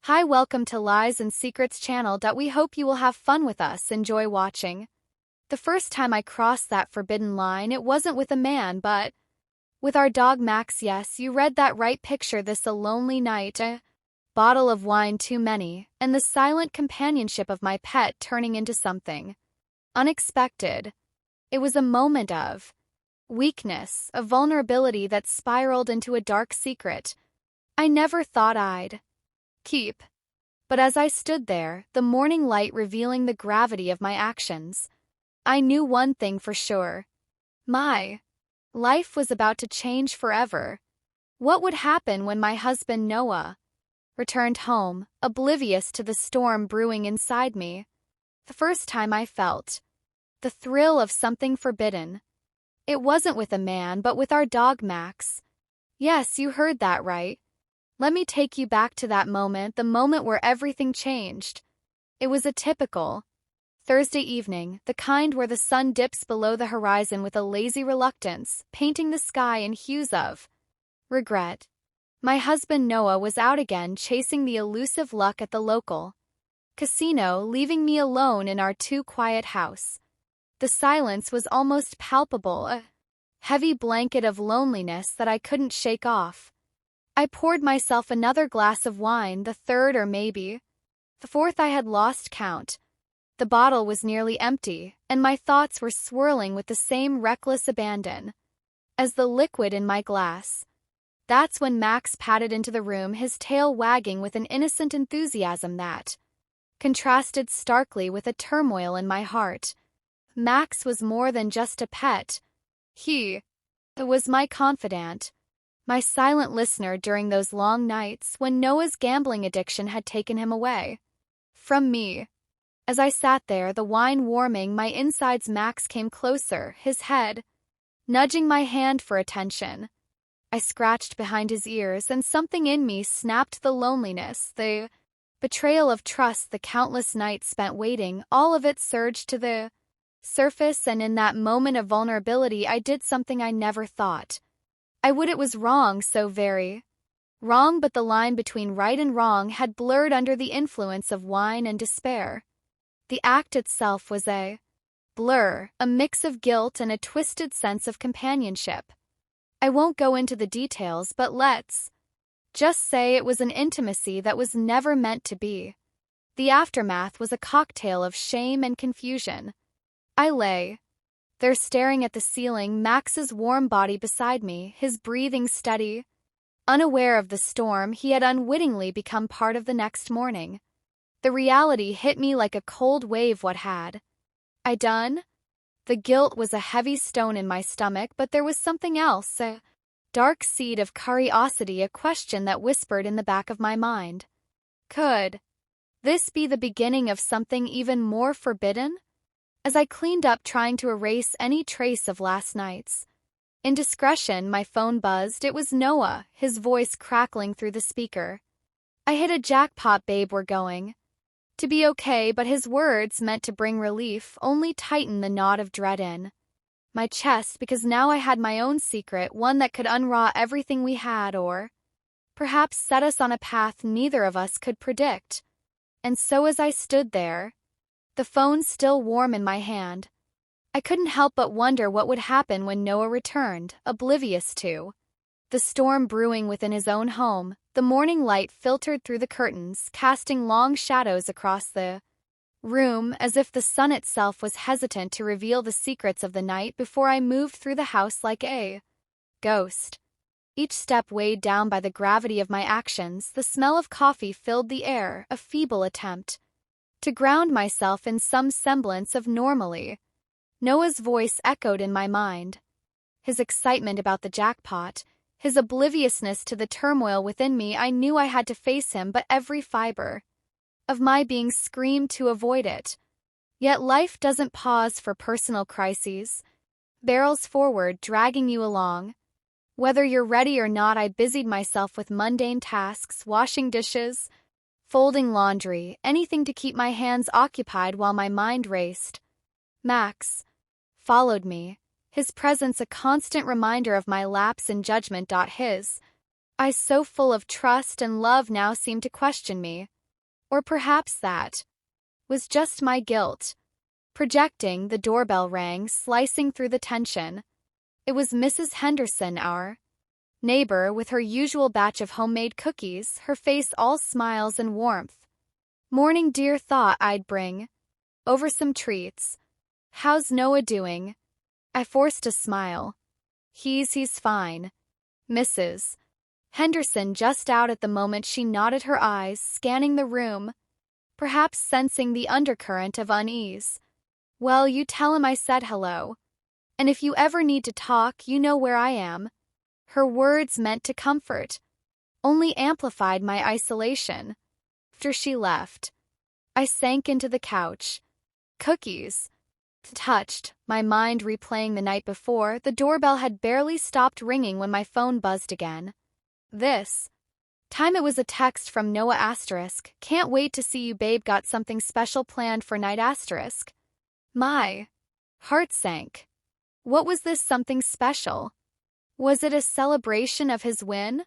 Hi, welcome to Lies and Secrets channel. We hope you will have fun with us. Enjoy watching. The first time I crossed that forbidden line, it wasn't with a man, but with our dog Max. Yes, you read that right. Picture this: a lonely night, a bottle of wine too many, and the silent companionship of my pet turning into something unexpected. It was a moment of weakness, a vulnerability that spiraled into a dark secret I never thought I'd keep. But as I stood there, the morning light revealing the gravity of my actions, I knew one thing for sure. My life was about to change forever. What would happen when my husband Noah returned home, oblivious to the storm brewing inside me? The first time I felt the thrill of something forbidden. It wasn't with a man, but with our dog Max. Yes, you heard that right. Let me take you back to that moment, the moment where everything changed. It was a typical Thursday evening, the kind where the sun dips below the horizon with a lazy reluctance, painting the sky in hues of regret. My husband Noah was out again chasing the elusive luck at the local casino, leaving me alone in our too quiet house. The silence was almost palpable, a heavy blanket of loneliness that I couldn't shake off. I poured myself another glass of wine, the third or maybe the fourth. I had lost count. The bottle was nearly empty, and my thoughts were swirling with the same reckless abandon as the liquid in my glass. That's when Max padded into the room, his tail wagging with an innocent enthusiasm that contrasted starkly with a turmoil in my heart. Max was more than just a pet. He was my confidant, my silent listener during those long nights when Noah's gambling addiction had taken him away from me. As I sat there, the wine warming my insides, Max came closer, his head nudging my hand for attention. I scratched behind his ears, and something in me snapped. The loneliness, the betrayal of trust, the countless nights spent waiting, all of it surged to the surface, and in that moment of vulnerability I did something I never thought I would. It was wrong, so very wrong, but the line between right and wrong had blurred under the influence of wine and despair. The act itself was a blur, a mix of guilt and a twisted sense of companionship. I won't go into the details, but let's just say it was an intimacy that was never meant to be. The aftermath was a cocktail of shame and confusion. I lay there staring at the ceiling, Max's warm body beside me, his breathing steady, unaware of the storm he had unwittingly become part of. The next morning, the reality hit me like a cold wave. What had I done? The guilt was a heavy stone in my stomach, but there was something else, a dark seed of curiosity, a question that whispered in the back of my mind. Could this be the beginning of something even more forbidden? As I cleaned up, trying to erase any trace of last night's indiscretion, my phone buzzed. It was Noah, his voice crackling through the speaker. I hit a jackpot, babe, we're going to be okay, but his words, meant to bring relief, only tightened the knot of dread in my chest, because now I had my own secret, one that could unraw everything we had, or perhaps set us on a path neither of us could predict. And so as I stood there, the phone still warm in my hand, I couldn't help but wonder what would happen when Noah returned, oblivious to the storm brewing within his own home. The morning light filtered through the curtains, casting long shadows across the room, as if the sun itself was hesitant to reveal the secrets of the night before I moved through the house like a ghost. Each step weighed down by the gravity of my actions. The smell of coffee filled the air, a feeble attempt to ground myself in some semblance of normalcy. Noah's voice echoed in my mind. His excitement about the jackpot, his obliviousness to the turmoil within me. I knew I had to face him, but every fiber of my being screamed to avoid it. Yet life doesn't pause for personal crises. Barrels forward, dragging you along. Whether you're ready or not, I busied myself with mundane tasks, washing dishes, folding laundry, anything to keep my hands occupied while my mind raced. Max followed me, his presence a constant reminder of my lapse in judgment. His Eyes so full of trust and love now seemed to question me. Or perhaps that was just my guilt. Projecting, the doorbell rang, slicing through the tension. It was Mrs. Henderson, our neighbor, with her usual batch of homemade cookies, her face all smiles and warmth. "Morning, dear," thought I'd bring over some treats. "How's Noah doing?" I forced a smile. He's fine. Mrs. Henderson just out at the moment, she nodded, her eyes scanning the room, perhaps sensing the undercurrent of unease. "Well, you tell him I said hello. And if you ever need to talk, you know where I am." Her words, meant to comfort, only amplified my isolation. After she left, I sank into the couch. Cookies. Touched, my mind replaying the night before. The doorbell had barely stopped ringing when my phone buzzed again. This time it was a text from Noah asterisk. "Can't wait to see you, babe. Got something special planned for night asterisk." My heart sank. What was this something special? Was it a celebration of his win?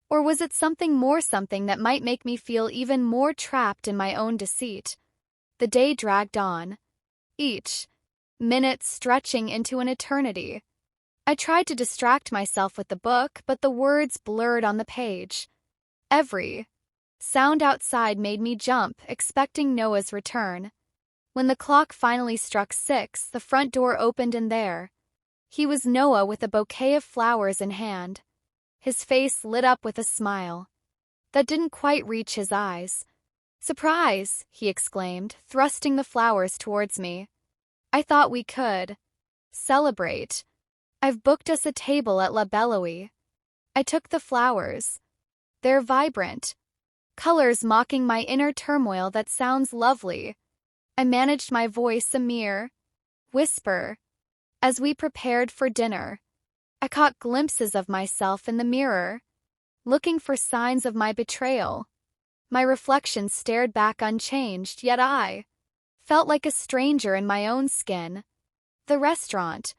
Or was it something more, something that might make me feel even more trapped in my own deceit? The day dragged on, each minute stretching into an eternity. I tried to distract myself with the book, but the words blurred on the page. Every sound outside made me jump, expecting Noah's return. When the clock finally struck 6, the front door opened and there he was, Noah, with a bouquet of flowers in hand. His face lit up with a smile that didn't quite reach his eyes. "Surprise!" he exclaimed, thrusting the flowers towards me. "I thought we could celebrate. I've booked us a table at La Belloie." I took the flowers. Their vibrant colors mocking my inner turmoil. "That sounds lovely." I managed my voice a mere whisper. As we prepared for dinner, I caught glimpses of myself in the mirror, looking for signs of my betrayal. My reflection stared back unchanged, yet I felt like a stranger in my own skin. The restaurant,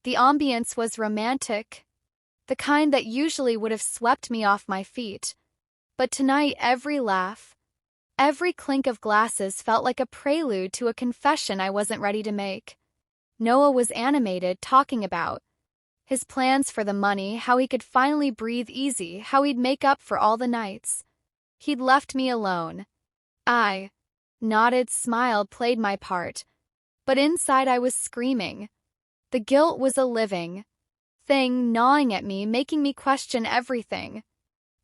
the ambience was romantic, the kind that usually would have swept me off my feet. But tonight, every laugh, every clink of glasses felt like a prelude to a confession I wasn't ready to make. Noah was animated, talking about his plans for the money, how he could finally breathe easy, how he'd make up for all the nights he'd left me alone. I nodded, smiled, played my part, but inside I was screaming. The guilt was a living thing, gnawing at me, making me question everything.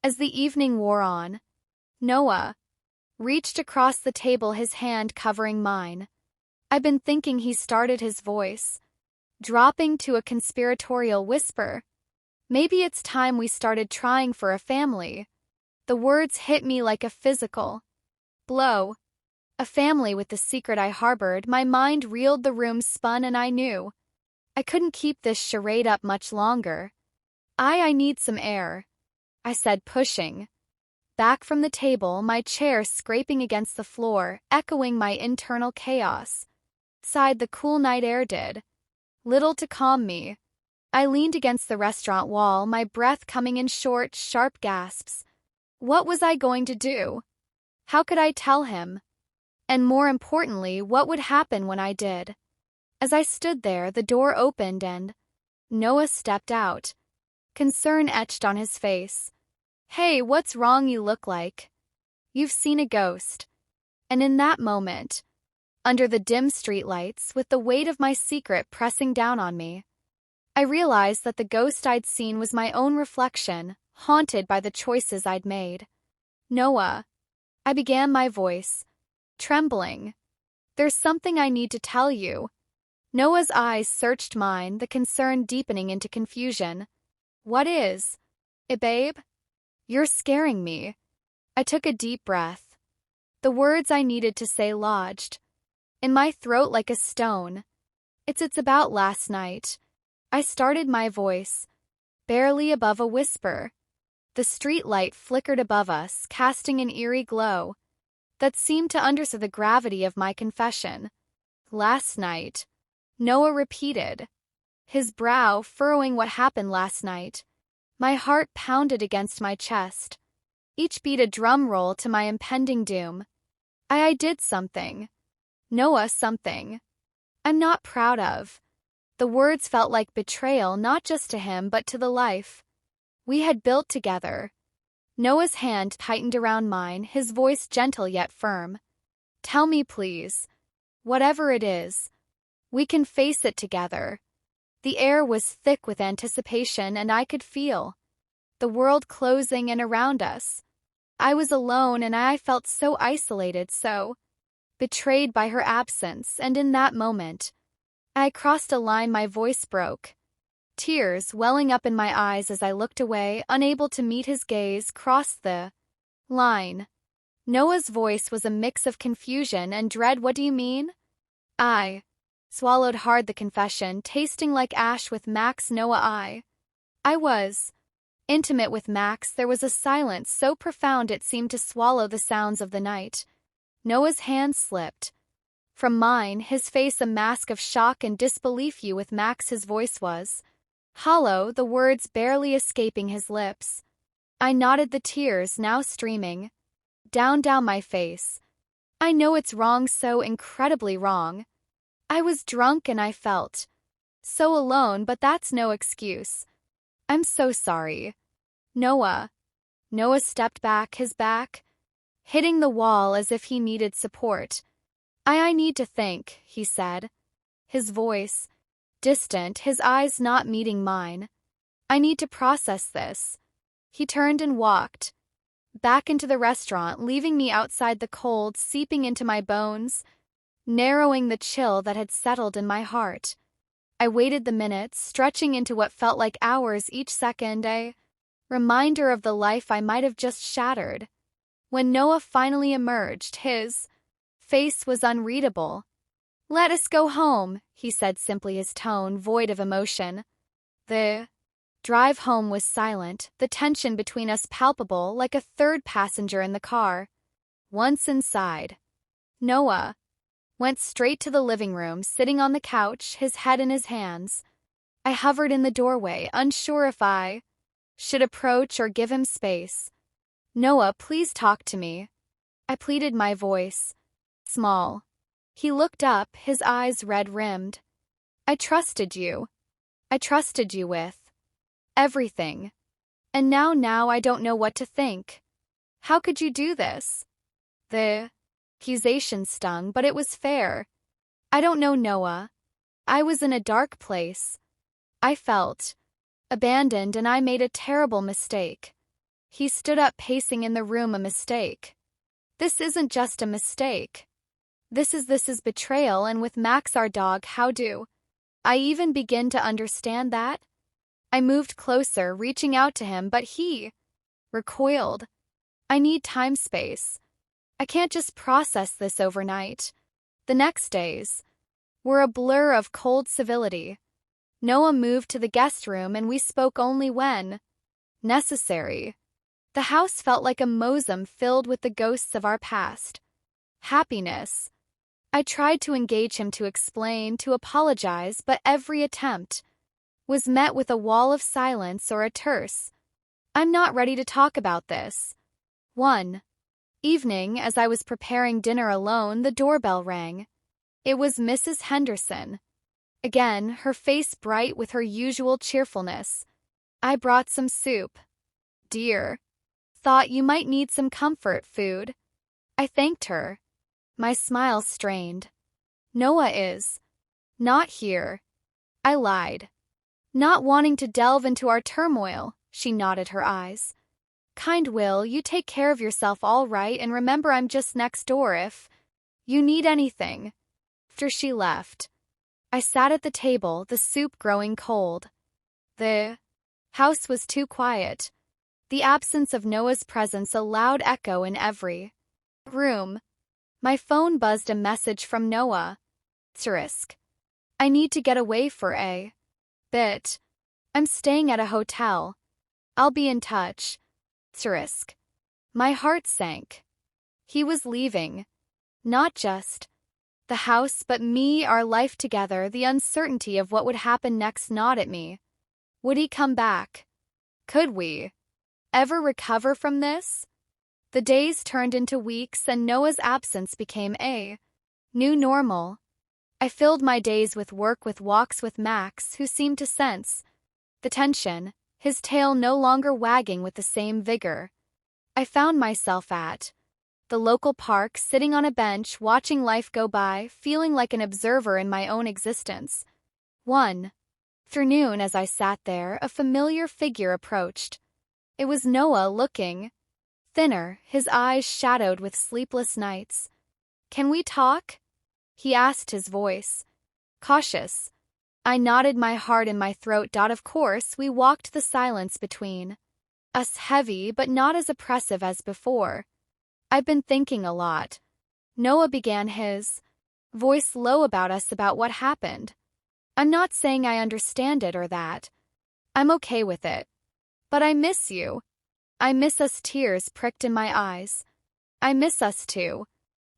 As the evening wore on, Noah reached across the table, his hand covering mine. "I've been thinking," he started, his voice dropping to a conspiratorial whisper. "Maybe it's time we started trying for a family." The words hit me like a physical blow. A family with the secret I harbored. My mind reeled, the room spun, and I knew I couldn't keep this charade up much longer. I need some air," I said, pushing back from the table, my chair scraping against the floor, echoing my internal chaos. Outside, the cool night air did little to calm me. I leaned against the restaurant wall, my breath coming in short, sharp gasps. What was I going to do? How could I tell him? And more importantly, what would happen when I did? As I stood there, the door opened and Noah stepped out, concern etched on his face. "Hey, what's wrong? You look like you've seen a ghost." And in that moment, under the dim streetlights, with the weight of my secret pressing down on me, I realized that the ghost I'd seen was my own reflection, haunted by the choices I'd made. "Noah," I began, my voice trembling, "there's something I need to tell you." Noah's eyes searched mine, the concern deepening into confusion. "What is it, babe? You're scaring me." I took a deep breath. The words I needed to say lodged in my throat like a stone. It's about last night." I started, my voice barely above a whisper. The street light flickered above us, casting an eerie glow that seemed to undersell the gravity of my confession. "Last night," Noah repeated, his brow furrowing. "What happened last night?" My heart pounded against my chest, each beat a drum roll to my impending doom. I did something. Noah, something I'm not proud of. The words felt like betrayal, not just to him but to the life we had built together. Noah's hand tightened around mine, his voice gentle yet firm. Tell me, please. Whatever it is, we can face it together. The air was thick with anticipation, and I could feel the world closing in around us. I was alone, and I felt so isolated, so betrayed by her absence, and in that moment, I crossed a line. My voice broke, tears welling up in my eyes as I looked away, unable to meet his gaze, crossed the line. Noah's voice was a mix of confusion and dread. What do you mean? I swallowed hard, the confession tasting like ash with Max. Noah, I was intimate with Max. There was a silence so profound it seemed to swallow the sounds of the night. Noah's hand slipped from mine, his face a mask of shock and disbelief. You with Max? His voice was hollow, the words barely escaping his lips. I nodded, the tears now streaming down my face. I know it's wrong, so incredibly wrong. I was drunk and I felt so alone, but that's no excuse. I'm so sorry. Noah. Noah stepped back, his back hitting the wall as if he needed support. I need to think, he said, his voice distant, his eyes not meeting mine. I need to process this. He turned and walked back into the restaurant, leaving me outside, the cold seeping into my bones, narrowing the chill that had settled in my heart. I waited the minutes, stretching into what felt like hours, each second a reminder of the life I might have just shattered. When Noah finally emerged, his face was unreadable. Let us go home, he said simply, his tone void of emotion. The drive home was silent, the tension between us palpable, like a third passenger in the car. Once inside, Noah went straight to the living room, sitting on the couch, his head in his hands. I hovered in the doorway, unsure if I should approach or give him space. Noah, please talk to me. I pleaded, my voice small. He looked up, his eyes red-rimmed. I trusted you. I trusted you with everything. And now I don't know what to think. How could you do this? The accusation stung, but it was fair. I don't know, Noah. I was in a dark place. I felt abandoned, and I made a terrible mistake. He stood up, pacing in the room. A mistake? This isn't just a mistake. This is betrayal, and with Max, our dog, how do I even begin to understand that? I moved closer, reaching out to him, but he recoiled. I need time, space. I can't just process this overnight. The next days were a blur of cold civility. Noah moved to the guest room, and we spoke only when necessary. The house felt like a mausoleum filled with the ghosts of our past. Happiness. I tried to engage him, to explain, to apologize, but every attempt was met with a wall of silence or a terse, I'm not ready to talk about this. One evening, as I was preparing dinner alone, the doorbell rang. It was Mrs. Henderson. Again, her face bright with her usual cheerfulness. I brought some soup. Dear. Thought you might need some comfort food. I thanked her. My smile strained. Noah is not here. I lied. Not wanting to delve into our turmoil, she nodded her eyes. Kind Will, you take care of yourself, all right, and remember I'm just next door if you need anything. After she left, I sat at the table, the soup growing cold. The house was too quiet. The absence of Noah's presence a loud echo in every room. My phone buzzed, a message from Noah. Asterisk. I need to get away for a bit. I'm staying at a hotel. I'll be in touch. Asterisk. My heart sank. He was leaving. Not just the house, but me, our life together, the uncertainty of what would happen next gnawed at me. Would he come back? Could we ever recover from this? The days turned into weeks and Noah's absence became a new normal. I filled my days with work, with walks with Max, who seemed to sense the tension, his tail no longer wagging with the same vigor. I found myself at the local park, sitting on a bench, watching life go by, feeling like an observer in my own existence. One afternoon, as I sat there, a familiar figure approached. It was Noah, looking thinner, his eyes shadowed with sleepless nights. "Can we talk?" he asked, his voice cautious. I nodded, my heart in my throat. Of course, we walked, the silence between us heavy but not as oppressive as before. "I've been thinking a lot." Noah began, his voice low, about us, about what happened. "I'm not saying I understand it or that. I'm okay with it. But I miss you. I miss us." Tears pricked in my eyes. "I miss us too,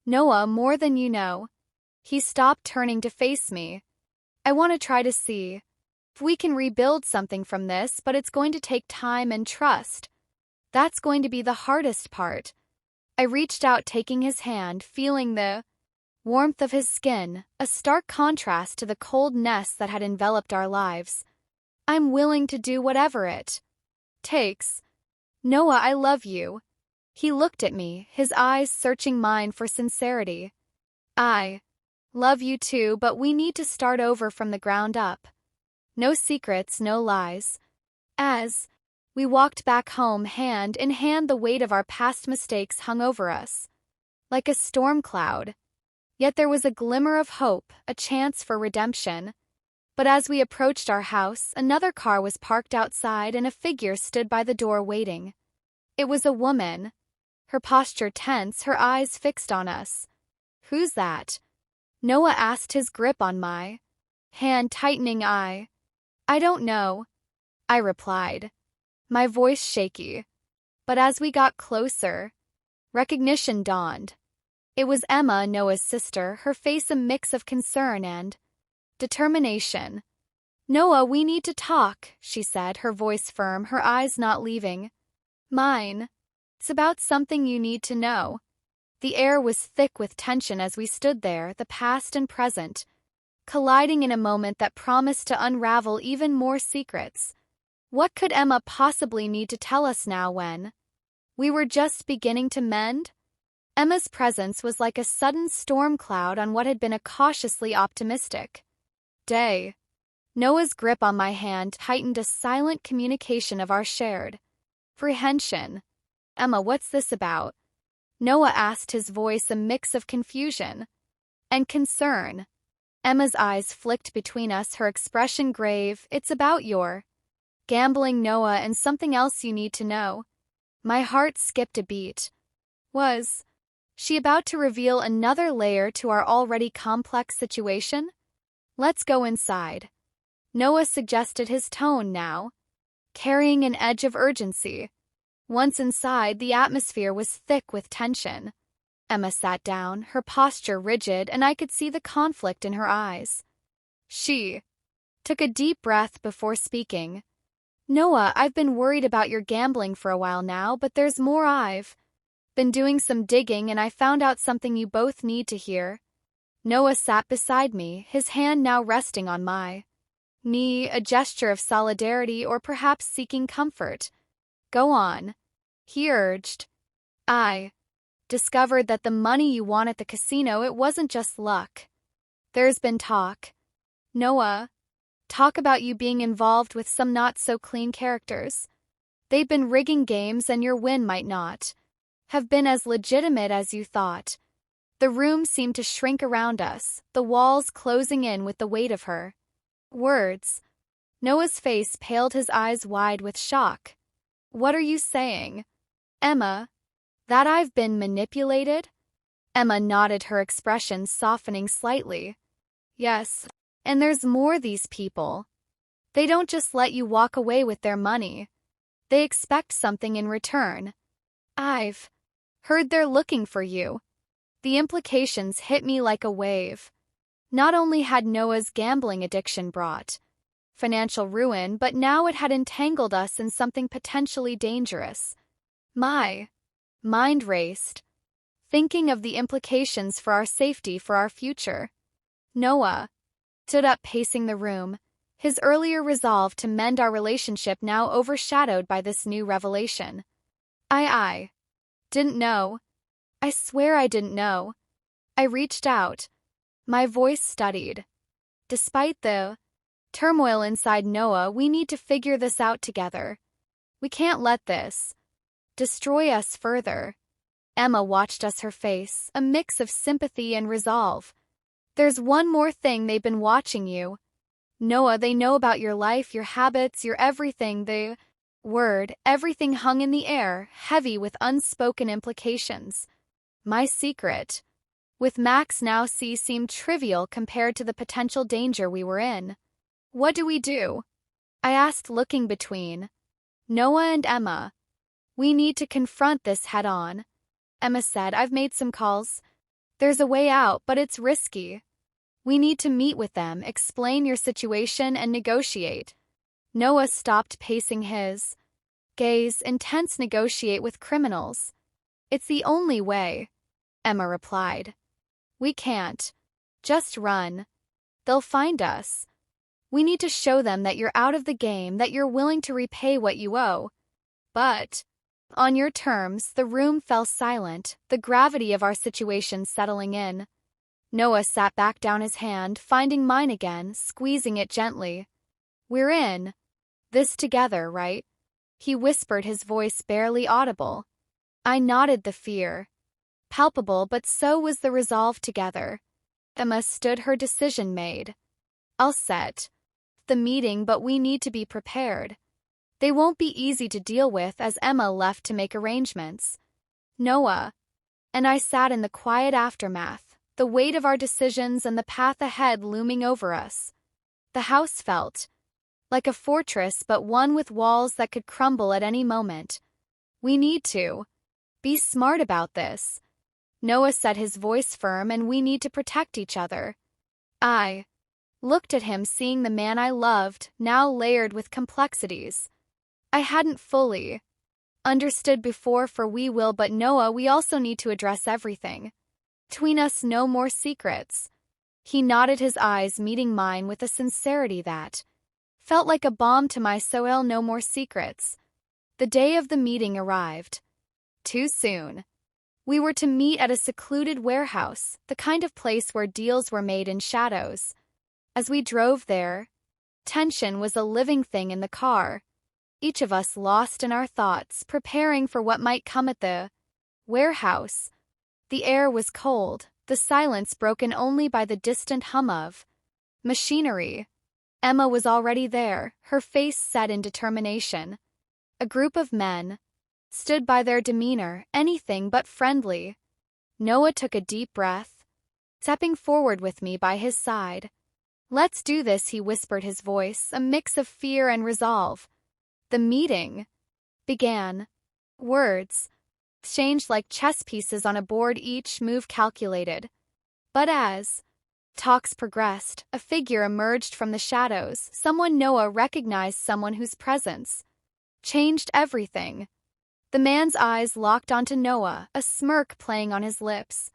Noah, more than you know." He stopped, turning to face me. "I want to try to see if we can rebuild something from this, but it's going to take time and trust. That's going to be the hardest part." I reached out, taking his hand, feeling the warmth of his skin, a stark contrast to the coldness that had enveloped our lives. "I'm willing to do whatever it takes. Noah, I love you." He looked at me, his eyes searching mine for sincerity. "I love you too, but we need to start over from the ground up. No secrets, no lies." As we walked back home, hand in hand, the weight of our past mistakes hung over us like a storm cloud. Yet there was a glimmer of hope, a chance for redemption. But as we approached our house, another car was parked outside and a figure stood by the door waiting. It was a woman, her posture tense, her eyes fixed on us. "Who's that?" Noah asked, his grip on my hand tightening. I don't know," I replied, my voice shaky. But as we got closer, recognition dawned. It was Emma, Noah's sister, her face a mix of concern and determination. "Noah, we need to talk," she said, her voice firm, her eyes not leaving mine. "It's about something you need to know." The air was thick with tension as we stood there, the past and present colliding in a moment that promised to unravel even more secrets. What could Emma possibly need to tell us now, when we were just beginning to mend? Emma's presence was like a sudden storm cloud on what had been a cautiously optimistic day. Noah's grip on my hand tightened, a silent communication of our shared apprehension. "Emma, what's this about?" Noah asked, his voice a mix of confusion and concern. Emma's eyes flicked between us, her expression grave. "It's about your gambling, Noah, and something else you need to know." My heart skipped a beat. Was she about to reveal another layer to our already complex situation? "Let's go inside," Noah suggested, his tone now carrying an edge of urgency. Once inside, the atmosphere was thick with tension. Emma sat down, her posture rigid, and I could see the conflict in her eyes. She took a deep breath before speaking. "Noah, I've been worried about your gambling for a while now, but there's more. I've been doing some digging and I found out something you both need to hear." Noah sat beside me, his hand now resting on my knee, a gesture of solidarity or perhaps seeking comfort. "Go on," he urged. "I discovered that the money you won at the casino, it wasn't just luck. There's been talk, Noah, talk about you being involved with some not-so-clean characters. They've been rigging games and your win might not have been as legitimate as you thought." The room seemed to shrink around us, the walls closing in with the weight of her words. Noah's face paled, his eyes wide with shock. "What are you saying, Emma? That I've been manipulated?" Emma nodded, her expression softening slightly. "Yes, and there's more. These people, they don't just let you walk away with their money. They expect something in return. I've heard they're looking for you." The implications hit me like a wave. Not only had Noah's gambling addiction brought financial ruin, but now it had entangled us in something potentially dangerous. My mind raced, thinking of the implications for our safety, for our future. Noah stood up, pacing the room, his earlier resolve to mend our relationship now overshadowed by this new revelation. I didn't know. I swear I didn't know. I reached out, my voice steadied. Despite the turmoil inside Noah, we need to figure this out together. We can't let this destroy us further. Emma watched us, her face, a mix of sympathy and resolve. There's one more thing, they've been watching you. Noah, they know about your life, your habits, your everything. The word, everything hung in the air, heavy with unspoken implications. My secret, with Max now see, seemed trivial compared to the potential danger we were in. What do we do? I asked, looking between Noah and Emma. We need to confront this head on. Emma said, I've made some calls. There's a way out, but it's risky. We need to meet with them, explain your situation, and negotiate. Noah stopped, pacing, his gaze intense. Negotiate with criminals? It's the only way, Emma replied. We can't just run. They'll find us. We need to show them that you're out of the game, that you're willing to repay what you owe. But on your terms. The room fell silent, the gravity of our situation settling in. Noah sat back down, his hand finding mine again, squeezing it gently. We're in this together, right? He whispered, his voice barely audible. I nodded, the fear palpable, but so was the resolve together. Emma stood, her decision made. I'll set the meeting, but we need to be prepared. They won't be easy to deal with, as Emma left to make arrangements. Noah and I sat in the quiet aftermath, the weight of our decisions and the path ahead looming over us. The house felt like a fortress, but one with walls that could crumble at any moment. We need to be smart about this, Noah said, his voice firm, and we need to protect each other. I looked at him, seeing the man I loved, now layered with complexities I hadn't fully understood before. For we will, but Noah, we also need to address everything. Between us, no more secrets. He nodded, his eyes meeting mine with a sincerity that felt like a balm to my soul. No more secrets. The day of the meeting arrived. Too soon. We were to meet at a secluded warehouse, the kind of place where deals were made in shadows. As we drove there, tension was a living thing in the car, each of us lost in our thoughts, preparing for what might come at the warehouse. The air was cold, the silence broken only by the distant hum of machinery. Emma was already there, her face set in determination. A group of men stood by, their demeanor anything but friendly. Noah took a deep breath, stepping forward with me by his side. Let's do this, he whispered, his voice a mix of fear and resolve. The meeting began. Words exchanged like chess pieces on a board, each move calculated. But as talks progressed, a figure emerged from the shadows, someone Noah recognized, someone whose presence changed everything. The man's eyes locked onto Noah, a smirk playing on his lips.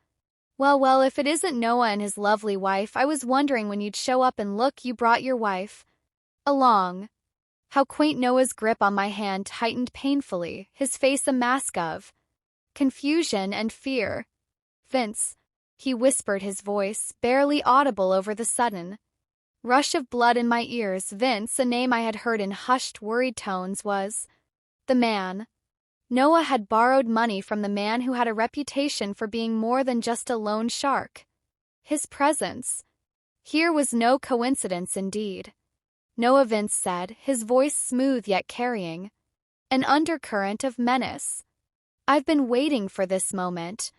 Well, if it isn't Noah and his lovely wife, I was wondering when you'd show up, and look, you brought your wife along. How quaint. Noah's grip on my hand tightened painfully, his face a mask of confusion and fear. Vince, he whispered, his voice barely audible over the sudden rush of blood in my ears. Vince, a name I had heard in hushed, worried tones, was the man. Noah had borrowed money from the man who had a reputation for being more than just a loan shark. His presence here was no coincidence indeed. Noah, Vince said, his voice smooth yet carrying an undercurrent of menace. I've been waiting for this moment.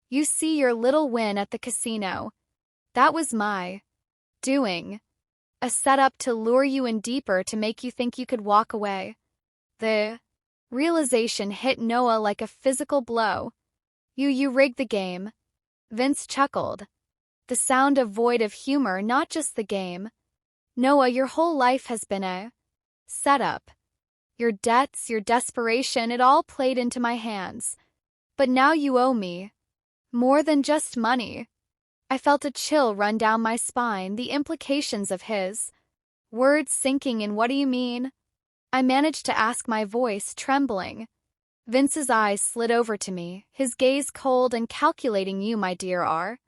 You see, your little win at the casino, that was my doing. A setup to lure you in deeper, to make you think you could walk away. The realization hit Noah like a physical blow. You rigged the game. Vince chuckled, the sound void of humor. Not just the game. Noah, your whole life has been a setup. Your debts, your desperation, it all played into my hands. But now you owe me more than just money. I felt a chill run down my spine, the implications of his words sinking in. What do you mean? I managed to ask, my voice trembling. Vince's eyes slid over to me, his gaze cold and calculating. You, my dear, are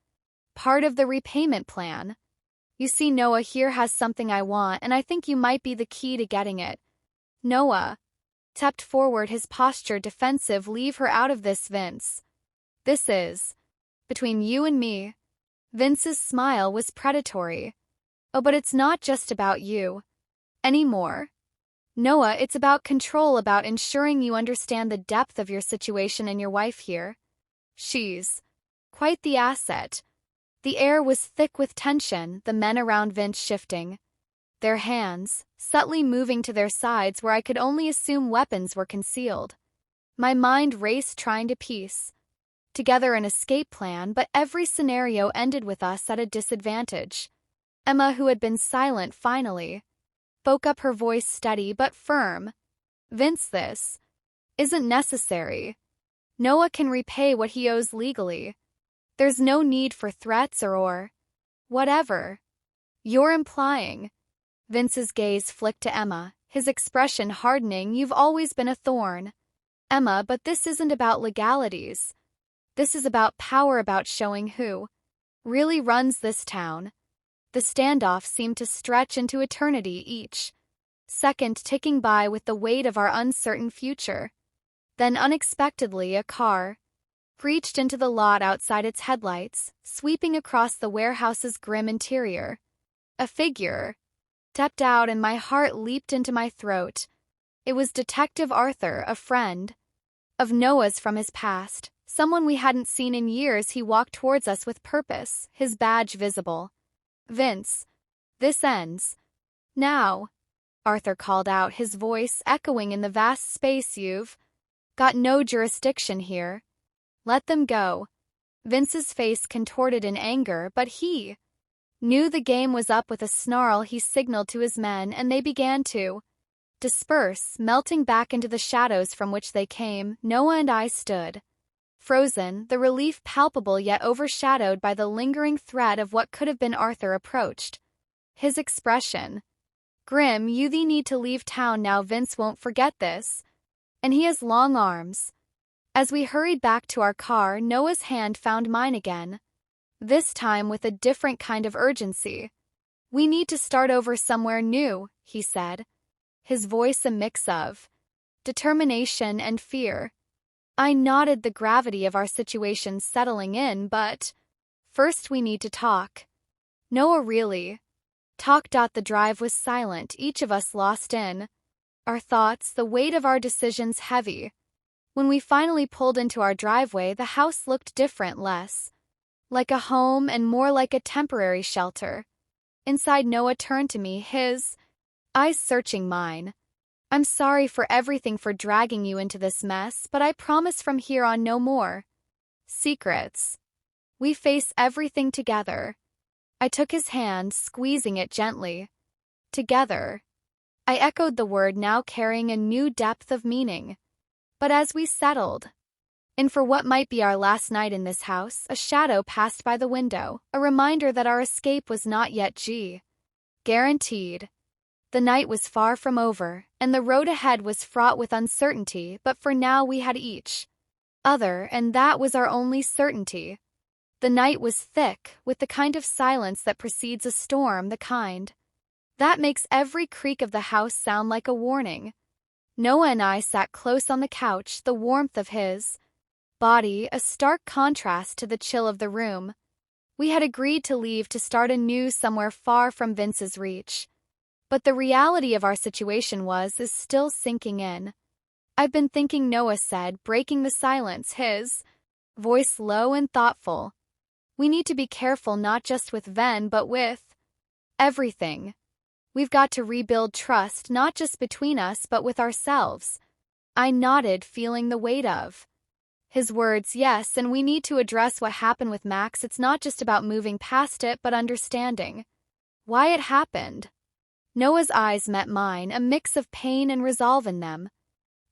part of the repayment plan. You see, Noah, here has something I want, and I think you might be the key to getting it. Noah stepped forward, his posture defensive. Leave her out of this, Vince. This is between you and me. Vince's smile was predatory. Oh, but it's not just about you anymore. Noah, it's about control, about ensuring you understand the depth of your situation and your wife here. She's quite the asset. The air was thick with tension, the men around Vince shifting, their hands subtly moving to their sides where I could only assume weapons were concealed. My mind raced, trying to piece together an escape plan, but every scenario ended with us at a disadvantage. Emma, who had been silent, finally spoke up, her voice steady but firm. Vince, this isn't necessary. Noah can repay what he owes legally. There's no need for threats or whatever you're implying. Vince's gaze flicked to Emma, his expression hardening. You've always been a thorn, Emma, but this isn't about legalities. This is about power, about showing who really runs this town. The standoff seemed to stretch into eternity, each second ticking by with the weight of our uncertain future. Then unexpectedly a car reached into the lot outside, its headlights sweeping across the warehouse's grim interior. A figure stepped out and my heart leaped into my throat. It was Detective Arthur, a friend of Noah's from his past, someone we hadn't seen in years. He walked towards us with purpose, his badge visible. Vince, this ends now, Arthur called out, his voice echoing in the vast space. You've got no jurisdiction here. Let them go. Vince's face contorted in anger, but he knew the game was up. With a snarl, he signaled to his men, and they began to disperse, melting back into the shadows from which they came. Noah and I stood frozen, the relief palpable yet overshadowed by the lingering threat of what could have been. Arthur approached, his expression grim. You need to leave town now. Vince won't forget this, and he has long arms. As we hurried back to our car, Noah's hand found mine again, this time with a different kind of urgency. We need to start over somewhere new, he said, his voice a mix of determination and fear. I nodded, the gravity of our situation settling in. But first we need to talk. Noah, really? Talk. The drive was silent, each of us lost in our thoughts, the weight of our decisions heavy. When we finally pulled into our driveway, the house looked different, less like a home and more like a temporary shelter. Inside, Noah turned to me, his eyes searching mine. I'm sorry for everything, for dragging you into this mess, but I promise from here on no more secrets. We face everything together. I took his hand, squeezing it gently. Together. I echoed the word, now carrying a new depth of meaning. But as we settled in for what might be our last night in this house, a shadow passed by the window, a reminder that our escape was not yet guaranteed. The night was far from over, and the road ahead was fraught with uncertainty, but for now we had each other, and that was our only certainty. The night was thick, with the kind of silence that precedes a storm, the kind that makes every creak of the house sound like a warning. Noah and I sat close on the couch, the warmth of his body a stark contrast to the chill of the room. We had agreed to leave to start anew somewhere far from Vince's reach. But the reality of our situation is still sinking in. I've been thinking, Noah said, breaking the silence, his voice low and thoughtful. We need to be careful, not just with Ven, but with everything. We've got to rebuild trust, not just between us, but with ourselves. I nodded, feeling the weight of his words. Yes, and we need to address what happened with Max. It's not just about moving past it, but understanding why it happened. Noah's eyes met mine, a mix of pain and resolve in them.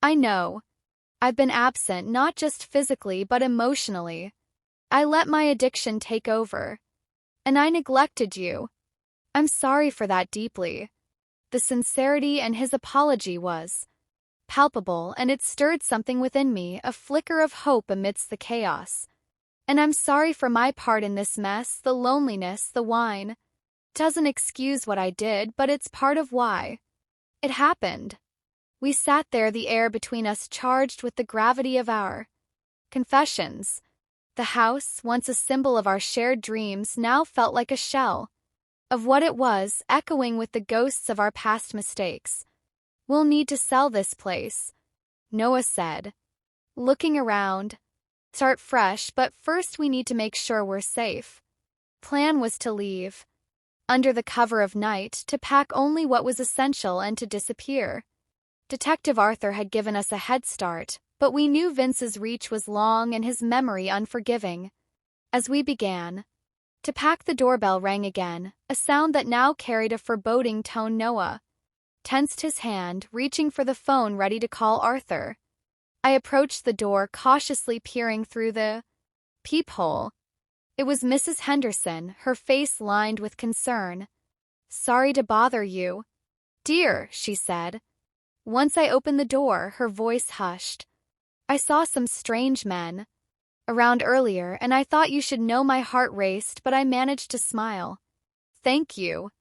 I know. I've been absent not just physically but emotionally. I let my addiction take over. And I neglected you. I'm sorry for that deeply. The sincerity in his apology was palpable, and it stirred something within me, a flicker of hope amidst the chaos. And I'm sorry for my part in this mess, the loneliness, the whine. Doesn't excuse what I did, but it's part of why it happened. We sat there, the air between us charged with the gravity of our confessions. The house, once a symbol of our shared dreams, now felt like a shell of what it was, echoing with the ghosts of our past mistakes. We'll need to sell this place, Noah said, looking around. Start fresh, but first we need to make sure we're safe. Plan was to leave under the cover of night, to pack only what was essential and to disappear. Detective Arthur had given us a head start, but we knew Vince's reach was long and his memory unforgiving. As we began to pack, the doorbell rang again, a sound that now carried a foreboding tone. Noah tensed his hand, reaching for the phone, ready to call Arthur. I approached the door, cautiously peering through the peephole. It was Mrs. Henderson, her face lined with concern. "Sorry to bother you, dear," she said. Once I opened the door, her voice hushed. "I saw some strange men around earlier, and I thought you should know." My heart raced, but I managed to smile. "Thank you,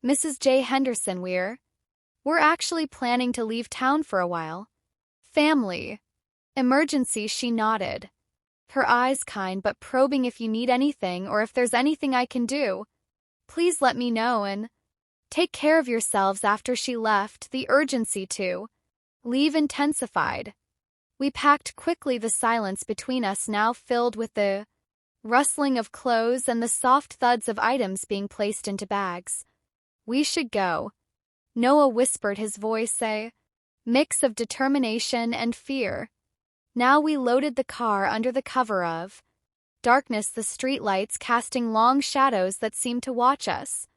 Mrs. J. Henderson. We're actually planning to leave town for a while. Family emergency," she nodded, her eyes kind but probing. "If you need anything or if there's anything I can do, please let me know, and take care of yourselves." After she left, the urgency to leave intensified. We packed quickly, the silence between us now filled with the rustling of clothes and the soft thuds of items being placed into bags. "We should go," Noah whispered, his voice a mix of determination and fear. Now we loaded the car under the cover of darkness, the streetlights casting long shadows that seemed to watch us.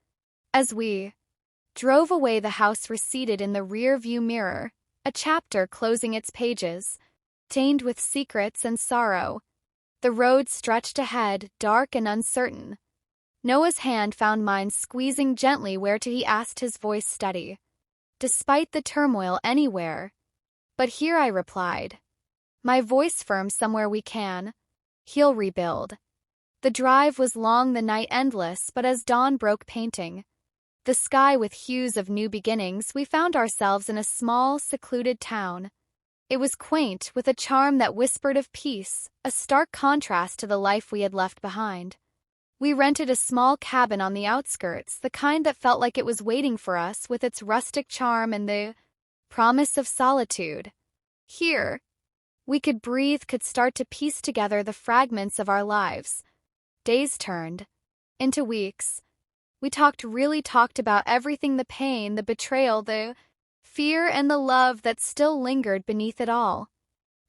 As we drove away, the house receded in the rear-view mirror, a chapter closing its pages, stained with secrets and sorrow. The road stretched ahead, dark and uncertain. Noah's hand found mine, squeezing gently. "Where to?" he asked, his voice steady. "Despite the turmoil, anywhere but here," I replied, my voice firm. "Somewhere we can heal, rebuild." The drive was long, the night endless, but as dawn broke, painting the sky with hues of new beginnings, we found ourselves in a small, secluded town. It was quaint, with a charm that whispered of peace, a stark contrast to the life we had left behind. We rented a small cabin on the outskirts, the kind that felt like it was waiting for us, with its rustic charm and the promise of solitude. Here, we could breathe, could start to piece together the fragments of our lives. Days turned into weeks. We really talked about everything, the pain, the betrayal, the fear, and the love that still lingered beneath it all.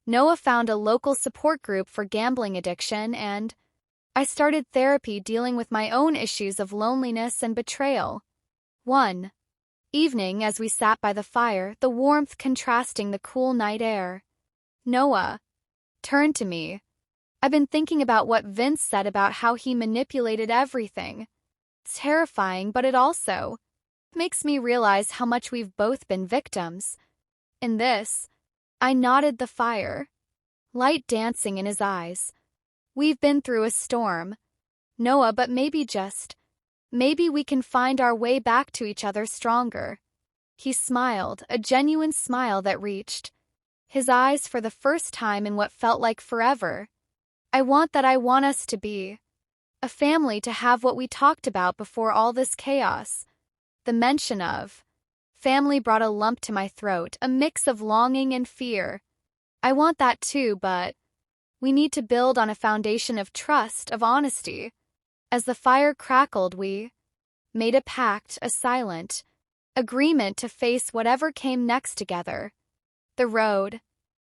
Noah found a local support group for gambling addiction, and I started therapy, dealing with my own issues of loneliness and betrayal. One evening, as we sat by the fire, the warmth contrasting the cool night air, Noah turned to me. "I've been thinking about what Vince said about how he manipulated everything. It's terrifying, but it also makes me realize how much we've both been victims in this." I nodded, the fire light dancing in his eyes. "We've been through a storm, Noah, but maybe we can find our way back to each other stronger." He smiled, a genuine smile that reached his eyes for the first time in what felt like forever. I want us to be a family, to have what we talked about before all this chaos." The mention of family brought a lump to my throat, a mix of longing and fear. "I want that too, but we need to build on a foundation of trust, of honesty." As the fire crackled, we made a pact, a silent agreement to face whatever came next together. The road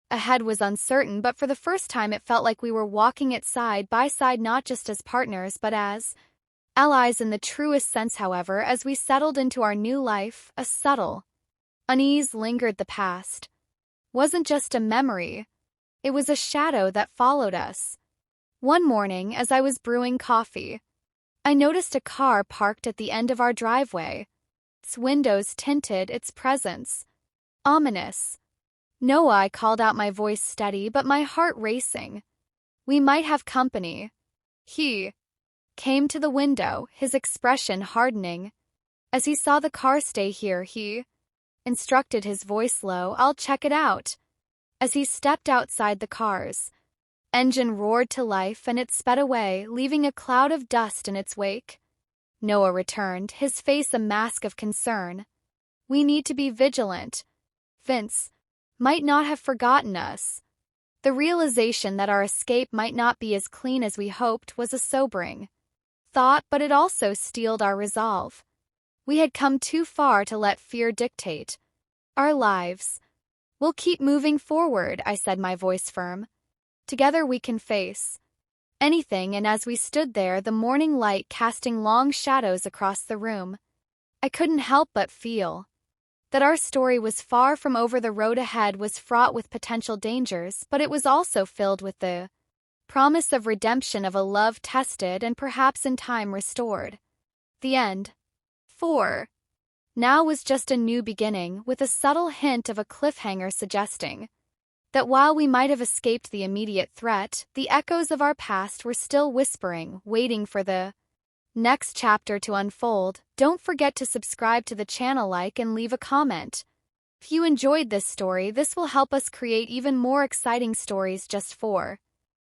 ahead was uncertain, but for the first time it felt like we were walking it side by side, not just as partners but as Allies in the truest sense, however, as we settled into our new life, a subtle unease lingered. The past wasn't just a memory, it was a shadow that followed us. One morning, as I was brewing coffee, I noticed a car parked at the end of our driveway. Its windows tinted, its presence ominous. "Noah," I called out, my voice steady but my heart racing. "We might have company." He came to the window, his expression hardening. As he saw the car stay here, he instructed, his voice low, "I'll check it out." As he stepped outside, the car's engine roared to life and it sped away, leaving a cloud of dust in its wake. Noah returned, his face a mask of concern. "We need to be vigilant. Vince might not have forgotten us." The realization that our escape might not be as clean as we hoped was a sobering thought, but it also steeled our resolve. We had come too far to let fear dictate our lives. "We'll keep moving forward," I said, my voice firm. "Together we can face anything." And as we stood there, the morning light casting long shadows across the room, I couldn't help but feel that our story was far from over. The road ahead was fraught with potential dangers, but it was also filled with the promise of redemption, of a love tested and perhaps in time restored. The end. 4. Now was just a new beginning, with a subtle hint of a cliffhanger suggesting that while we might have escaped the immediate threat, the echoes of our past were still whispering, waiting for the next chapter to unfold. Don't forget to subscribe to the channel, like, and leave a comment. If you enjoyed this story, this will help us create even more exciting stories just for